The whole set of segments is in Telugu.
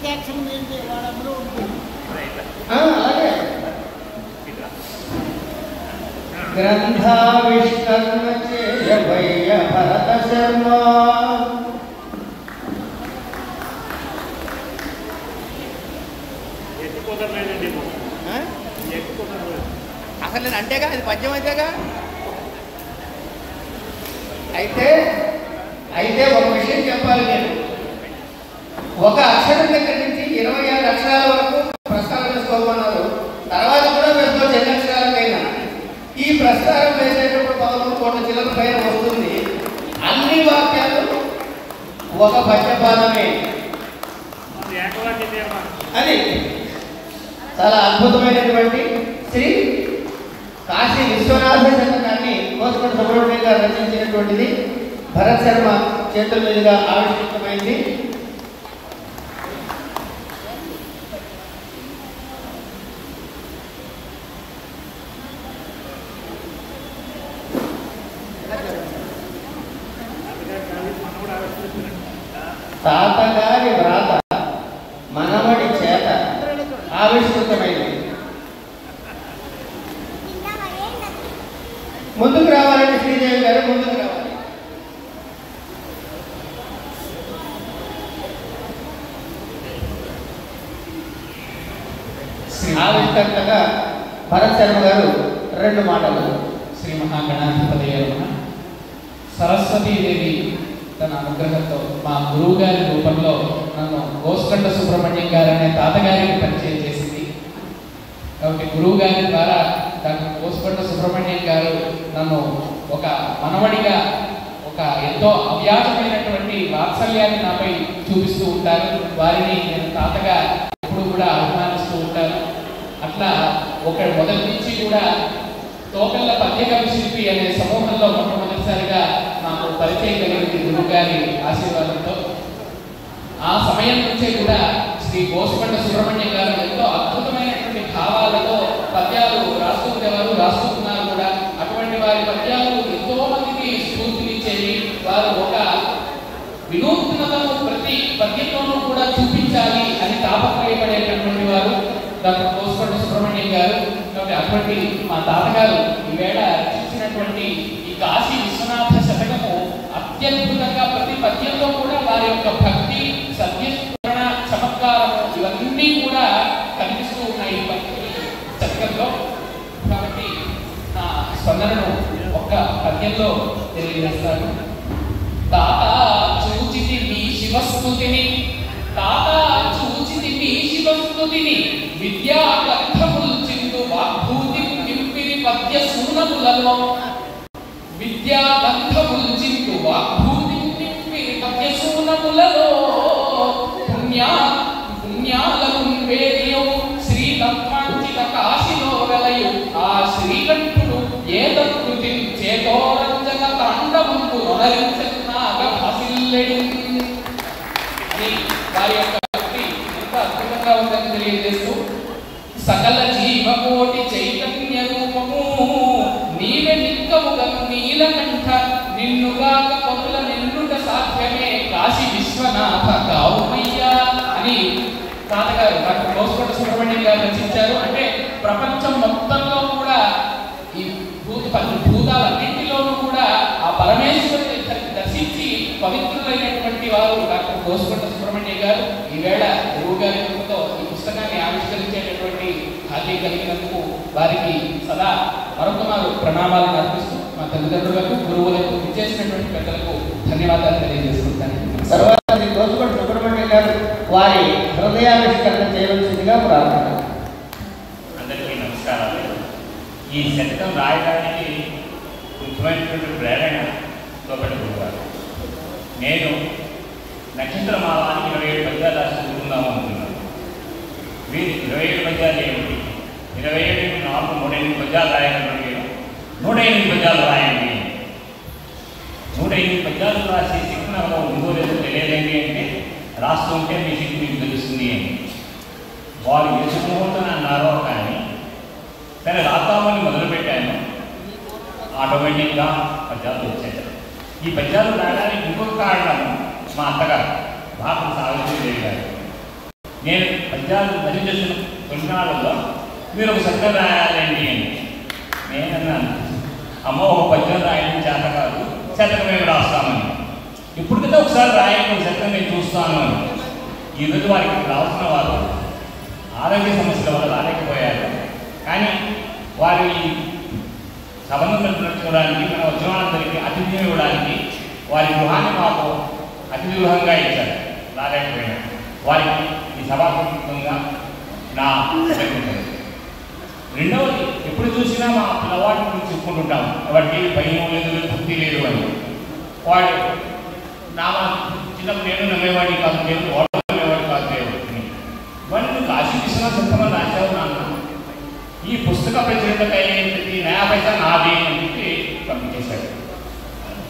యాక్షన్ మీద వాళ్ళందరూ ఉంటుంది. అలాగే గ్రంథావిష్కరణ చేయవయ్య భరత శర్మ. అసలు నేను అంటేగా అది పద్యం అయితేగా. అయితే ఒక విషయం చెప్పాలి. నేను ఒక అక్షరం దగ్గర నుంచి 26 అక్షరాల వరకు ప్రస్తావన చేసుకోమన్నారు. తర్వాత కూడా వేసుకోవచ్చు ఎన్ని అక్షరాలకైనా. ఈ ప్రస్తావన వేసేటప్పుడు 11 కోట్ల చిల్లర పైన వస్తుంది. అన్ని వాక్యాలు ఒక పద్యపాదమే. అది చాలా అద్భుతమైనటువంటి శ్రీ కాశీ విశ్వనాథ శతకాన్ని కోసకొండ సుబ్రహ్మణ్యం గారు రచించినటువంటిది భరత్ శర్మ చేతుల మీదుగా ఆవిష్కృతమైంది. తాతగారి వ్రాత మనవడి చేత ఆవిష్కృతమైంది. ముందుకు రావాలంటే శ్రీదేవి గారు ముందుకు రావాలి. ఆవిష్కర్తగా భరత్ శర్మ గారు 2 మాటలు. శ్రీ మహాగణాధిపతి సరస్వతీదేవి తన అనుగ్రహంతో మా గురువు గారి రూపంలో నన్ను కోసకొండ సుబ్రహ్మణ్యం గారు అనే తాతగారికి పరిచయం చేసింది. కాబట్టి గురువు గారి ద్వారా డాక్టర్ కోసకొండ సుబ్రహ్మణ్యం గారు నన్ను ఒక మనవడిగా ఒక ఎంతో అవ్యాజమైనటువంటి వాత్సల్యాన్ని నాపై చూపిస్తూ ఉంటారు. వారిని నేను తాతగా ఎప్పుడు కూడా అభిమానిస్తూ ఉంటాను. అట్లా మొదటి నుంచి కూడా తోకల్ల పద్యకవి శిల్పి అనే సమూహంలో మొట్టమొదటిసారిగా నాకు పరిచయం కలిగింది గురువు గారి ఆశీర్వాదంతో. ఆ సమయం నుంచే కూడా శ్రీ కోసకొండ సుబ్రహ్మణ్యం గారు ఎంతో అద్భుతమైనటువంటి భావాలతో పద్యాలు రాస్తూ ఉండేవారు, రాస్తున్నారు కూడా. అటువంటి వారి పద్యాలు ఎంతో మందికి స్ఫూర్తినిచ్చేవి. వారు ఒక వినూత్నతను ప్రతి పద్యంలోనూ కూడా చూపించాలి అని తాపత్రయపడేటటువంటి వారు డాక్టర్ కోసకొండ సుబ్రహ్మణ్యం గారు. కాబట్టి అటువంటి మా తాతగారు ఈవేళ రచించినటువంటి ఈ కాశీ విశ్వనాథ శతకము అత్యద్భుతంగా ప్రతి పద్యంలో కూడా వారి యొక్క భక్తి, సత్యస్మరణ, చమత్కారము ఇవన్నీ కూడా కనిపిస్తూ ఉన్నాయి శతకంలో. కాబట్టి నా స్పందనను ఒక్క పద్యంలో తెలియజేస్తాను. తాత చూచితి మీ శివస్తుతిని, తాత చూచితి మీ శివస్తుతిని, విద్యా గ్రంథములు చిందు వాగ్భూతి నింపిరి పద్య సూనములలో, విద్యా గ్రంథములు చిందు వాగ్భూతి నింపిరి పద్య సూనములలో, పుణ్యాలను వేదియు శ్రీతత్వాంచిత కాశిలో వెలయు ఆ శ్రీకంఠుడు ఏతత్కృతి చేతోరంజక తాండవంపు నొనరించనాగ భాసిల్లెడి అని వారి యొక్క భక్తి ఎంత అద్భుతంగా ఉందని తెలియజేస్తూ, సకల జీవకోటి చైతన్య రూపము నీవే నిక్కముగా నీలకంఠ, నిన్నుగాక పనుల నిన్నుట సాధ్యమే కాశీ విశ్వనాథ కావుమయ్యా అని తాతగారు డాక్టర్ కోసకొండ సుబ్రహ్మణ్యం గారు రచించారు. అంటే ప్రపంచం మొత్తంలో కూడా ఈ భూతాలన్నింటిలోనూ కూడా ఆ పరమేశ్వరుని దర్శించి పవిత్రులైనటువంటి వారు డాక్టర్ కోసకొండ సుబ్రహ్మణ్యం గారు. ఈవేళ గురువు గారి కృపతో ఈ పుస్తకాన్ని ఆవిష్కరించేటటువంటి భాగ్యం కలిగినందుకు వారికి సదా మరొకమారు ప్రణామాలను అర్పిస్తూ మా తల్లిదండ్రులకు, గురువులకు, ఇచ్చేసినటువంటి పెద్దలకు ధన్యవాదాలు తెలియజేసుకుంటాను. తర్వాత శ్రీ కోసకొండ సుబ్రహ్మణ్యం గారు వారి హృదయావిష్కరణ చేయవలసిందిగా ప్రార్థన. అందరికీ నమస్కారాలు. ఈ శతకం రాయడానికి ముఖ్యమైనటువంటి ప్రేరణ తోపెట్టుకుంటారు. నేను నక్షత్రమాలానికి 27 పద్యాలు రాసి చదువుకుందాం అనుకున్నాను. మీరు 27 పద్యాలు ఏమిటి, 27 4 108 పద్యాలు రాయాలని అడిగాను. 108 పద్యాలు రాయండి. 108 పద్యాలు రాసి శక్తి నాకు ఉందో లేదో తెలియదండి అంటే, రాస్తుంటే మీ శక్తి మీకు తెలుస్తుంది అని వారు ఎదుర్కోవద్దని అన్నారో. కానీ సరే రాద్దామని మొదలుపెట్టాను. ఆటోమేటిక్గా పద్యాలు వచ్చాయి. ఈ పద్యాలు రాయడానికి ఇంకొక కారణం మా అత్తగారు, భారత సావిత్రీదేవి గారు. నేను పద్యాలు రచించిన తొలినాళ్ళలో మీరు ఒక శబ్దం రాయాలండి అని నేనన్నాను. అమ్మ ఒక పద్యం రాయడం చేత కాదు, శతకం మేము రాస్తామని. ఇప్పుడు కదా ఒకసారి రాయడం ఒక శతకం నేను చూస్తాను అని. ఈరోజు వారికి రావాల్సిన వారు ఆరోగ్య సమస్యల వల్ల రాలేకపోయారు. కానీ వారి సభను నడుచుకోవడానికి, మన ఉద్యమాలందరికీ అతిథ్యం ఇవ్వడానికి వారి గృహాన్ని మాకు అతిథి గృహంగా ఇచ్చారు. రాలేకపోయారు. వారికి ఈ సభాత్మకంగా నా కృతజ్ఞతలు. రెండవది, ఎప్పుడు చూసినా మా పిల్లవాడి గురించి చెప్పుకుంటుంటాం, వాడికి భయం లేదు, భక్తి లేదు అని. వాడు నా చిన్నప్పుడు నేను నమ్మేవాడిని కాదు, దేవుడు వాడు నమ్మేవాడు కాదు దేవుడిని. వాడిని కాశీ విశ్వనాథ చెప్పమని రాశావు నాన్న, ఈ పుస్తక ప్రచురణకు అయ్యేది నయా పైసా నాది అని చెప్పి పంపించేశాడు.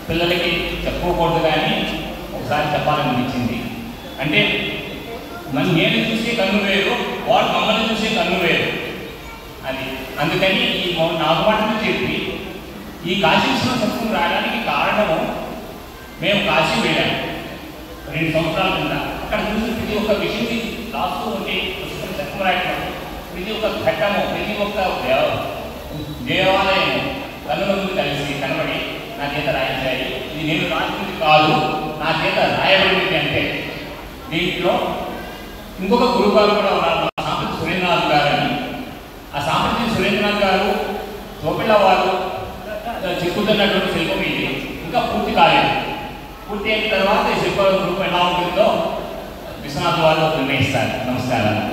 పిల్లలకి చెప్పుకోకూడదు కానీ ఒకసారి చెప్పాలనిపించింది. అంటే నేను చూసే కన్ను వేరు, వాడు మమ్మల్ని చూసే కన్ను వేరు అది. అందుకని ఈ 4 మాటలు చెప్పి ఈ కాశీ విశ్వనాథ సత్వం రావడానికి కారణము, మేము కాశీ వెళ్ళాము 2 సంవత్సరాల కింద. అక్కడ చూసి ప్రతి ఒక్క విషయం రాస్తూ ఉంటే పుస్తకం సత్వం రాయడం, ప్రతి ఒక్క ఘట్టము, ప్రతి ఒక్క దేవాలయము కన్నుల ముందు కలిసి కనబడి నా చేత రాయించాయి. ఇది నేను రాసింది కాదు, నా చేత రాయబడింది అంటే. దీంట్లో ఇంకొక గురుగారు కూడా ఉన్నారు, సాంప్రతి సురేంద్రనాథ్ గారు అని. ఆ సాంప్రతి సురేంద్రనాథ్ గారు తోపిళ్ళ వారు చెప్పుతున్నటువంటి శిల్పం ఇది ఇంకా పూర్తి కాలేదు. పూర్తి అయిన తర్వాత ఈ శిల్ప రూపం ఎలా ఉంటుందో విశ్వనాథ్ వారు నిర్ణయిస్తారు. నమస్కారాలు.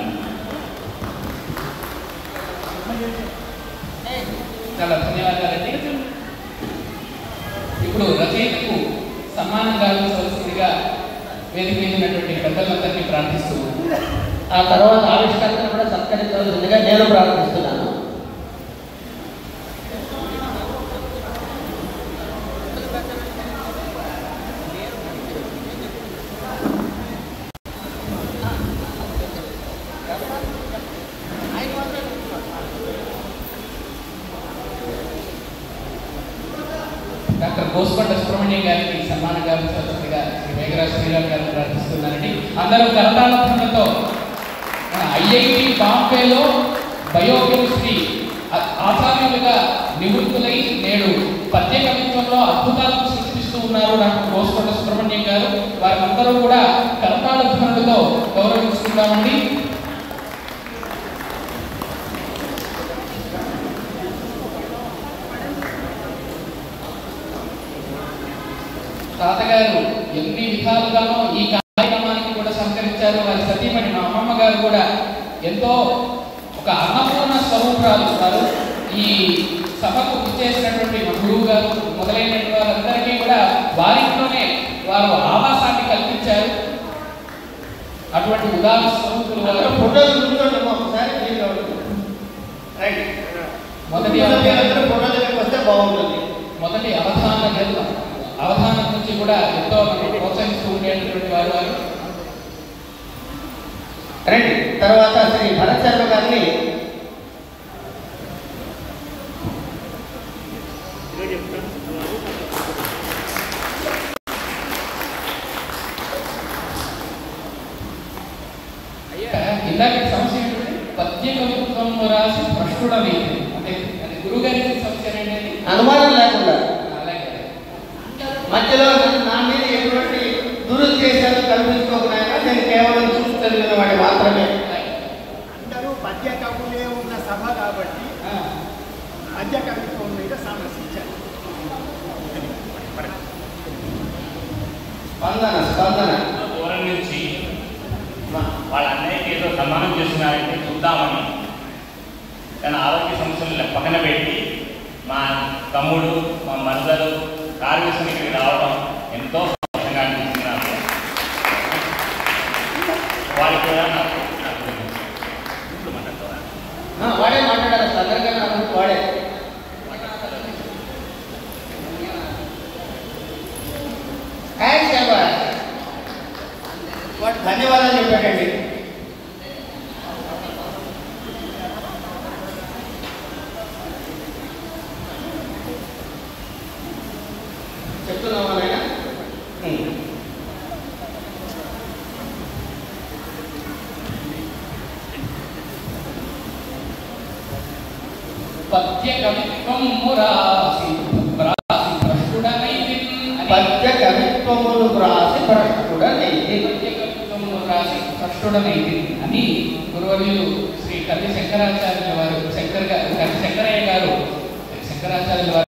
చాలా ధన్యవాదాలండి. ఇప్పుడు రచయితకు సన్మానం గావించవలసిందిగా వేదిక మీద ఉన్నటువంటి పెద్దలందరినీ ప్రార్థిస్తూ, ఆ తర్వాత ఆవిష్కర్తను కూడా సత్కరించవలసిందిగా నేను ప్రార్థిస్తున్నాను. డాక్టర్ గోస్కొండ సుబ్రహ్మణ్యం గారికి సన్మానం గావించవలసిందిగా శ్రీ మేఘరాజ్ శ్రీరామ్ గారిని ప్రార్థిస్తున్నారండి. అందరూ కరతాళధ్వనులతో ఐఐటి బాంబేలో బయోకెమిస్ట్రీ ఆచార్యులుగా నివృత్తులై నేడు పద్య కవిత్వంలో అద్భుతాలను సృష్టిస్తూ ఉన్నారు డాక్టర్ గోస్కొండ సుబ్రహ్మణ్యం గారు. వారందరూ కూడా కరతాళధ్వనులతో గౌరవించుకుంటామండి. తాతగారు ఎన్ని విధాలుగానో ఈ కార్యక్రమానికి కూడా సహకరించారు. వారి సతీమణి మా అమ్మమ్మ గారు కూడా ఎంతో ఒక అన్నపూర్ణ స్వరూపురాలు వారు. ఈ సభకు ఇచ్చేసినటువంటి మా గురువు గారు మొదలైనటువంటి వారందరికీ కూడా వారింట్లోనే వారు ఆవాసాన్ని కల్పించారు. అటువంటి ఉదాహరణ స్వరూపులు వారు. ఫోటోలు చూసుకోండి ఒకసారి. మొదటి ఫోటో దగ్గరికి వస్తే బాగుంటుంది. మొదటి అవధానం నుంచి కూడా ఎంతో ప్రోత్సహిస్తూ ఉండేటటువంటి వారు. రండి. తర్వాత శ్రీ భరత్ శర్మ గారిని ఇందాక సమస్య ఏంటంటే పద్య కవిత్వం రాసి భ్రష్టుడని, అంటే అది గురుగారి సమస్య ఏంటంటే అనుమానం లేకుండా అలాగే మధ్యలో నా మీద ఎటువంటి దురుద్దేశాలు కల్పించుకోకుండా నేను కేవలం చూసి చదివిన వాడి మాత్రమే. అందరూ పద్య కవులే ఉన్న సభ కాబట్టి పద్య కవిత్వం మీద సమర్శించారు. స్పందన దూరం నుంచి వాళ్ళ అన్నయ్యకి ఏదో సన్మానం చేస్తున్నారంటే చూద్దామని తన ఆరోగ్య సమస్యలు పక్కన పెట్టి మా తమ్ముడు, మా మరదలు కారు వేసుకుని ఇక్కడికి రావడం ఎంతో సంతోషంగా అనిపించింది నాకు. వారికి కూడా నాకు వాడే మాట్లాడారు. అందరికన్నా వాడే. వాడు ధన్యవాదాలు చెప్పాడండి. చెప్తున్నావా నాయన? పద్య కవిత్వము రాసి భ్రష్టుడనైతిన్ అని పద్య కవిత్వములు వ్రాసి భ్రష్టుడనైతిన్. పద్య కవిత్వములు రాసి భ్రష్టుడనైతిన్ అని గురువర్యులు శ్రీ కవి శంకరాచార్యుల వారు శంకరయ్య గారు శంకరాచార్యుల వారు